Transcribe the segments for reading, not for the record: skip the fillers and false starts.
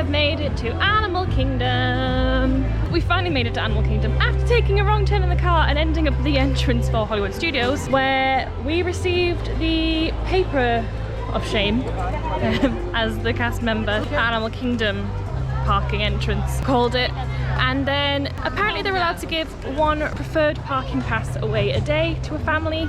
have made it to Animal Kingdom. We finally made it to Animal Kingdom after taking a wrong turn in the car and ending up at the entrance for Hollywood Studios, where we received the paper of shame as the cast member. Animal Kingdom parking entrance called it. And then apparently they're allowed to give one preferred parking pass away a day to a family,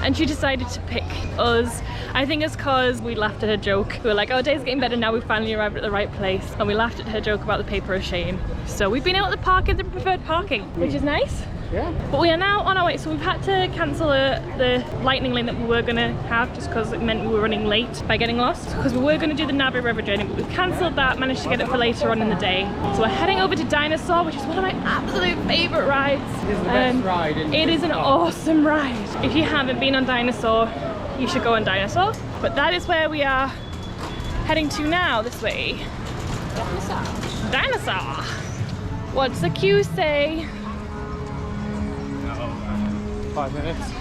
and she decided to pick us. I think it's because we laughed at her joke. We were like, oh, day's getting better now, we finally arrived at the right place. And we laughed at her joke about the paper of shame. So we've been able to park in the preferred parking, which is nice. Yeah. But we are now on our way, so we've had to cancel the lightning lane that we were gonna have just because it meant we were running late by getting lost. Because we were gonna do the Navi River journey, but we've cancelled that, managed to get it for later on in the day. So we're heading over to Dinosaur, which is one of my absolute favourite rides. It is the best ride. It is an awesome ride. If you haven't been on Dinosaur, you should go on Dinosaur. But that is where we are heading to now, this way. Dinosaur. Dinosaur. What's the queue say? 5 minutes.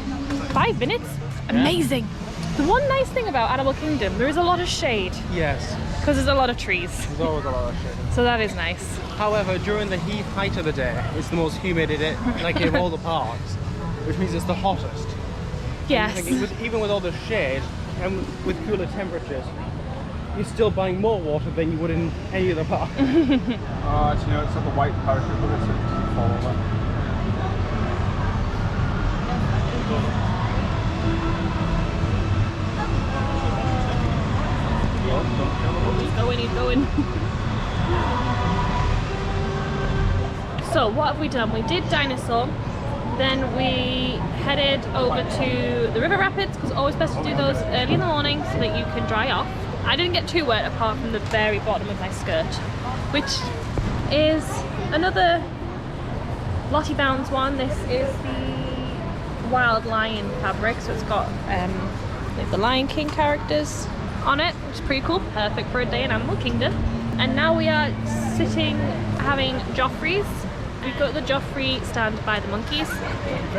5 minutes? Yeah. Amazing. The one nice thing about Animal Kingdom, there is a lot of shade. Yes. Because there's a lot of trees. There's always a lot of shade. So that is nice. However, during the heat height of the day, it's the most humid of all the parks, which means it's the hottest. Yes. Even with all the shade and with cooler temperatures, you're still buying more water than you would in any other park. You know, it's like a white parachute, but it's a fall over. He's going. So what have we done? We did Dinosaur, then we headed over to the river rapids, because it's always best to do those early in the morning so that you can dry off. I didn't get too wet apart from the very bottom of my skirt, which is another Lottie Bounds one. This is the Wild Lion fabric, so it's got like the Lion King characters on it, which is pretty cool. Perfect for a day in Animal Kingdom. And now we are sitting having Joffrey's. We've got the Joffrey stand by the monkeys.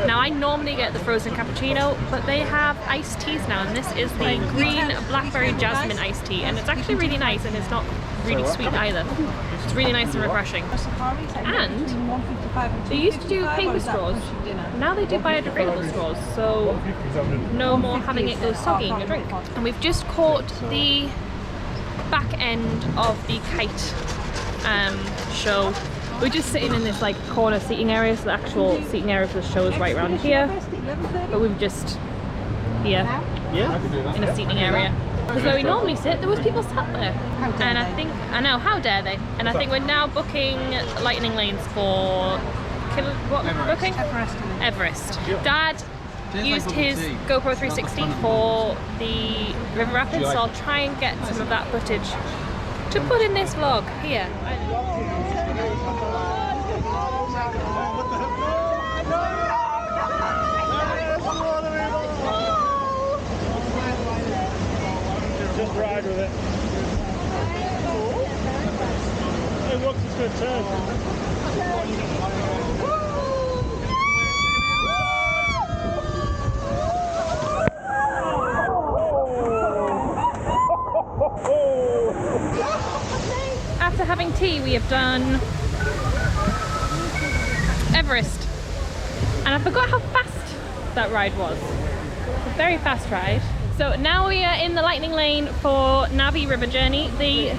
Now I normally get the frozen cappuccino, but they have iced teas now, and this is the green blackberry jasmine iced tea, and it's actually really nice, and it's not really sweet either. It's really nice and refreshing. And they used to do paper straws, now they do biodegradable straws, so no more having it go soggy in your drink. And we've just caught the back end of the kite show. We're just sitting in this like corner seating area, so the actual seating area for the show is right around here, but we've just here in a seating area. Because where we normally sit, there was people sat there. And I know, how dare they? And I think we're now booking lightning lanes for booking? Everest. Dad used his GoPro 360 for the river rapids, so I'll try and get some of that footage to put in this vlog here. Just ride with it. Hey, look, it's going to turn. After having tea, we have done Everest. And I forgot how fast that ride was. It's a very fast ride. So now we are in the lightning lane for Navi River Journey. The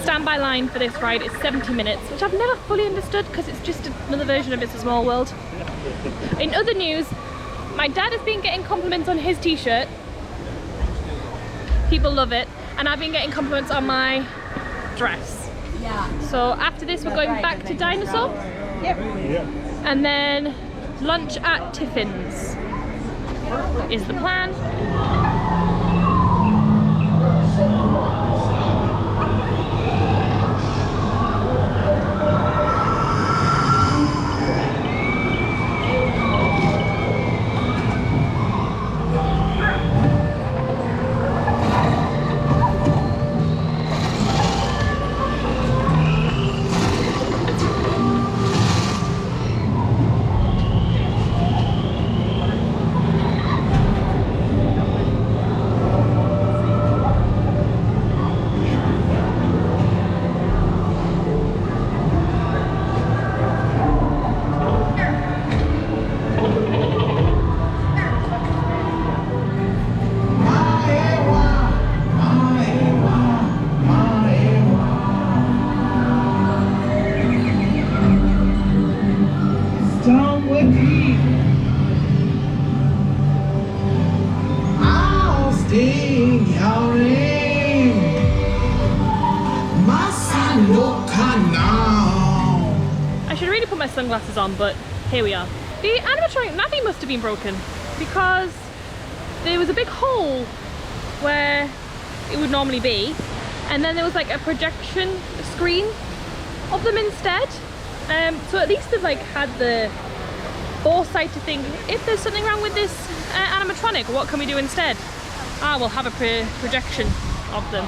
standby line for this ride is 70 minutes, which I've never fully understood because it's just another version of It's a Small World. In other news, my dad has been getting compliments on his t-shirt. People love it. And I've been getting compliments on my dress. Yeah. So after this, we're going back to Dinosaur. Yep. And then lunch at Tiffin's is the plan. sunglasses on, but here we are. The animatronic navi must have been broken because there was a big hole where it would normally be, and then there was like a projection screen of them instead. So at least they've like had the foresight to think, if there's something wrong with this animatronic, what can we do instead? We'll have a projection of them.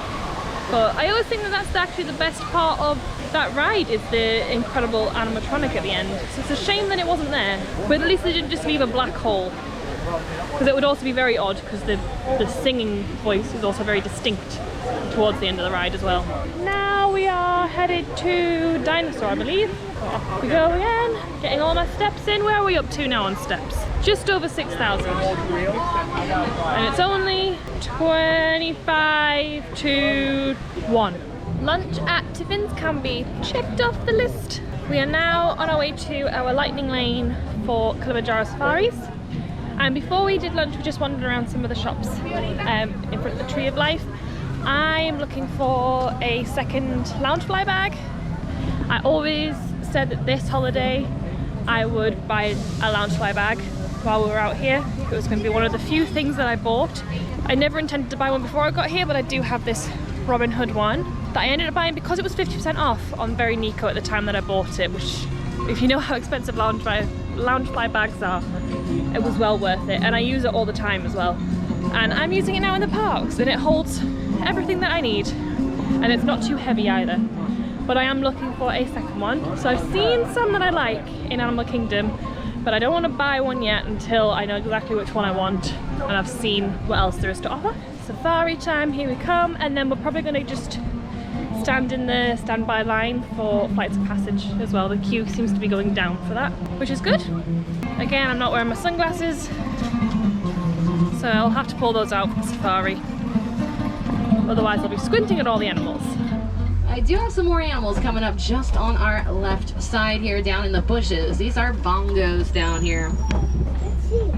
But I always think that that's actually the best part of that ride, is the incredible animatronic at the end. So it's a shame that it wasn't there, but at least they didn't just leave a black hole, because it would also be very odd, because the singing voice is also very distinct towards the end of the ride as well. Now we are headed to Dinosaur, I believe. Off we go again, getting all my steps in. Where are we up to now on steps? Just over 6,000. And it's only 25 to 1. Lunch at Tiffin's can be checked off the list. We are now on our way to our lightning lane for Kilimanjaro Safaris. And before we did lunch, we just wandered around some of the shops in front of the Tree of Life. I'm looking for a second Loungefly bag. I always said that this holiday I would buy a Loungefly bag while we were out here. It was going to be one of the few things that I bought. I never intended to buy one before I got here, but I do have this Robin Hood one that I ended up buying because it was 50% off on Very Neko at the time that I bought it, which, if you know how expensive Loungefly bags are, it was well worth it. And I use it all the time as well. And I'm using it now in the parks, and it holds everything that I need. And it's not too heavy either. But I am looking for a second one. So I've seen some that I like in Animal Kingdom, but I don't want to buy one yet until I know exactly which one I want and I've seen what else there is to offer. Safari time, here we come, and then we're probably going to just stand in the standby line for flights of passage as well. The queue seems to be going down for that, which is good. Again, I'm not wearing my sunglasses, so I'll have to pull those out for Safari. Otherwise I'll be squinting at all the animals. I do have some more animals coming up just on our left side here down in the bushes. These are bongos down here.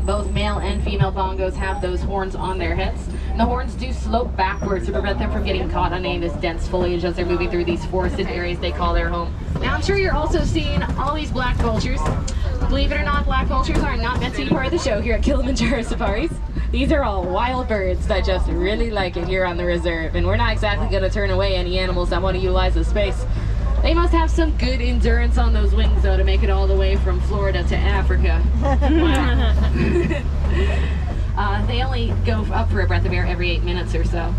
Both male and female bongos have those horns on their heads. And the horns do slope backwards to prevent them from getting caught on any of this dense foliage as they're moving through these forested areas they call their home. Now I'm sure you're also seeing all these black vultures. Believe it or not, black vultures are not meant to be part of the show here at Kilimanjaro Safaris. These are all wild birds that just really like it here on the reserve, and we're not exactly going to turn away any animals that want to utilize the space. They must have some good endurance on those wings, though, to make it all the way from Florida to Africa. Wow. They only go up for a breath of air every 8 minutes or so.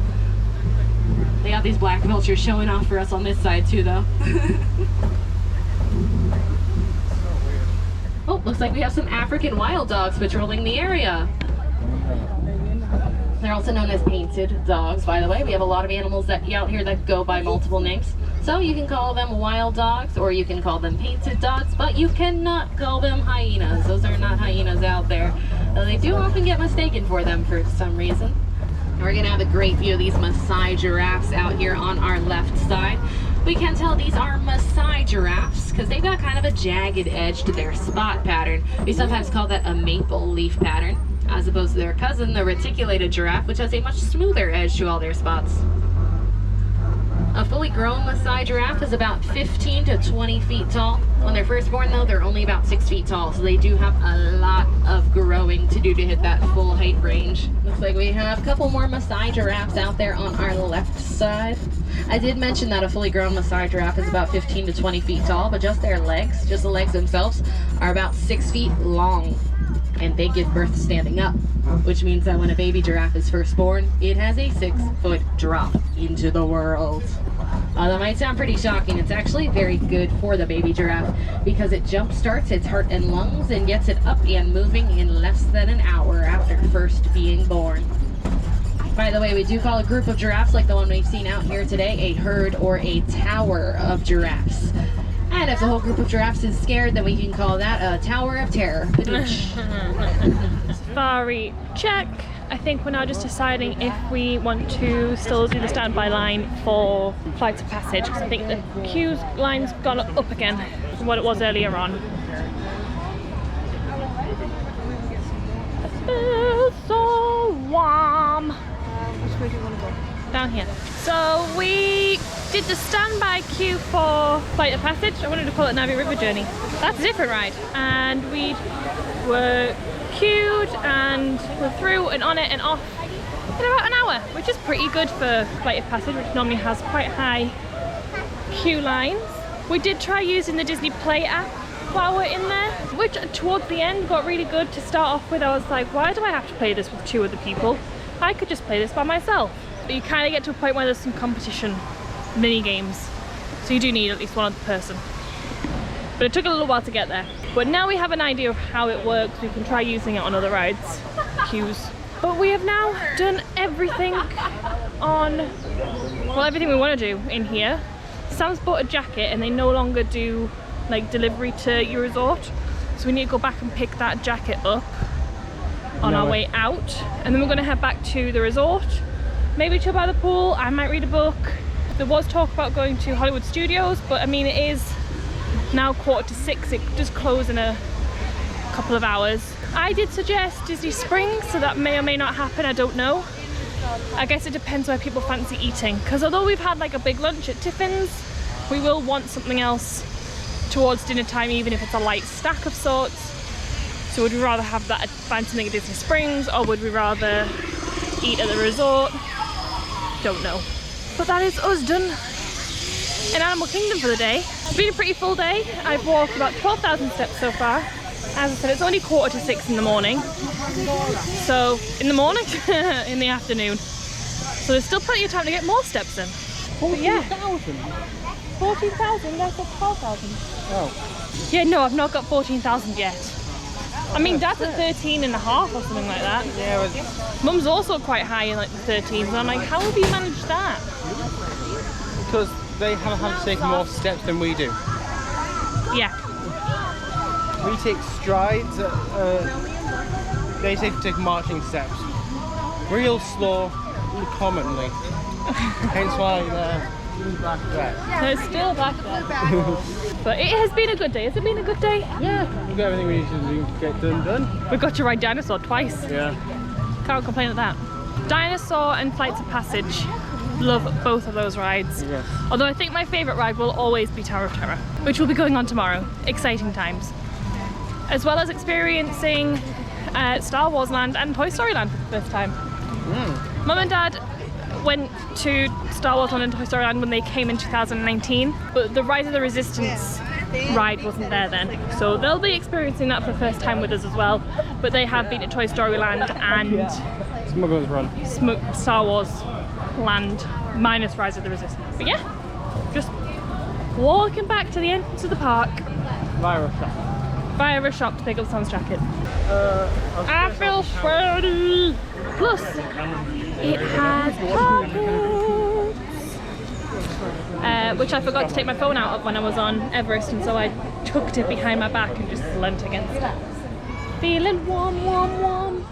They got these black vultures showing off for us on this side, too, though. Oh, looks like we have some African wild dogs patrolling the area. They're also known as painted dogs, by the way. We have a lot of animals out here that go by multiple names. So you can call them wild dogs, or you can call them painted dogs, but you cannot call them hyenas. Those are not hyenas out there. They do often get mistaken for them for some reason. We're gonna have a great view of these Maasai giraffes out here on our left side. We can tell these are Maasai giraffes because they've got kind of a jagged edge to their spot pattern. We sometimes call that a maple leaf pattern, as opposed to their cousin, the reticulated giraffe, which has a much smoother edge to all their spots. A fully grown Maasai giraffe is about 15 to 20 feet tall. When they're first born, though, they're only about 6 feet tall, so they do have a lot of growing to do to hit that full height range. Looks like we have a couple more Maasai giraffes out there on our left side. I did mention that a fully grown Maasai giraffe is about 15 to 20 feet tall, but just their legs, just the legs themselves, are about 6 feet long. And they give birth standing up, which means that when a baby giraffe is first born, it has a 6-foot drop into the world. That might sound pretty shocking. It's actually very good for the baby giraffe because it jump starts its heart and lungs and gets it up and moving in less than an hour after first being born. By the way, we do call a group of giraffes like the one we've seen out here today a herd or a tower of giraffes. And if the whole group of giraffes is scared, then we can call that a tower of terror. Safari check. I think we're now just deciding if we want to still do the standby line for flights of passage, because I think the queue line's gone up again from what it was earlier on. It feels so warm. Which way do you want to go? down here. So we did the standby queue for Flight of Passage. I wanted to call it Navi River Journey. That's a different ride. And we were queued and we're through and on it and off in about an hour, which is pretty good for Flight of Passage, which normally has quite high queue lines. We did try using the Disney Play app while we're in there, which towards the end got really good. To start off with, I was like, why do I have to play this with 2 other people? I could just play this by myself. But you kind of get to a point where there's some competition mini games, so you do need at least one other person. But it took a little while to get there. But now we have an idea of how it works. We can try using it on other rides, queues. But we have now done everything everything we want to do in here. Sam's bought a jacket and they no longer do like delivery to your resort, so we need to go back and pick that jacket up on our way out, and then we're going to head back to the resort, maybe chill by the pool. I might read a book. There was talk about going to Hollywood Studios, but I mean, it is now 5:45. It does close in a couple of hours. I did suggest Disney Springs, so that may or may not happen, I don't know. I guess it depends where people fancy eating, because although we've had like a big lunch at Tiffin's, we will want something else towards dinner time, even if it's a light snack of sorts. So would we rather have that, find something at Disney Springs, or would we rather eat at the resort? Don't know. But that is us done in Animal Kingdom for the day. It's been a pretty full day. I've walked about 12,000 steps so far. As I said, it's only 5:45 in the morning. So, in the morning? In the afternoon. So there's still plenty of time to get more steps in. 14,000? 14,000? I said 12,000. Oh. Yeah, no, I've not got 14,000 yet. I mean, Dad's at 13 and a half or something like that. Yeah, it was... Mum's also quite high in like the 13s, and I'm like, how have you managed that? Because they have had to take more steps than we do. Yeah. We take strides, they take marching steps. Real slow, commonly. Hence why they're back there. They're still back there. But it has been a good day. Has it been a good day? Yeah, we've got everything we need to do to get done. We got to ride Dinosaur twice. Yeah. Can't complain at that. Dinosaur and Flights of Passage. Love both of those rides. Yes. Although I think my favourite ride will always be Tower of Terror, which will be going on tomorrow. Exciting times. As well as experiencing Star Wars Land and Toy Story Land for the first time. Mum and Dad went to Star Wars Land and Toy Story Land when they came in 2019, but the Rise of the Resistance ride wasn't there then. So they'll be experiencing that for the first time with us as well, but they have been to Toy Story Land and Smuggler's Run. Star Wars Land minus Rise of the Resistance. But yeah, just walking back to the entrance of the park. Via a shop to pick up Sam's jacket. I feel sweaty! Plus, it has pockets! Which I forgot to take my phone out of when I was on Everest, and so I tucked it behind my back and just leant against that. Feeling warm, warm, warm.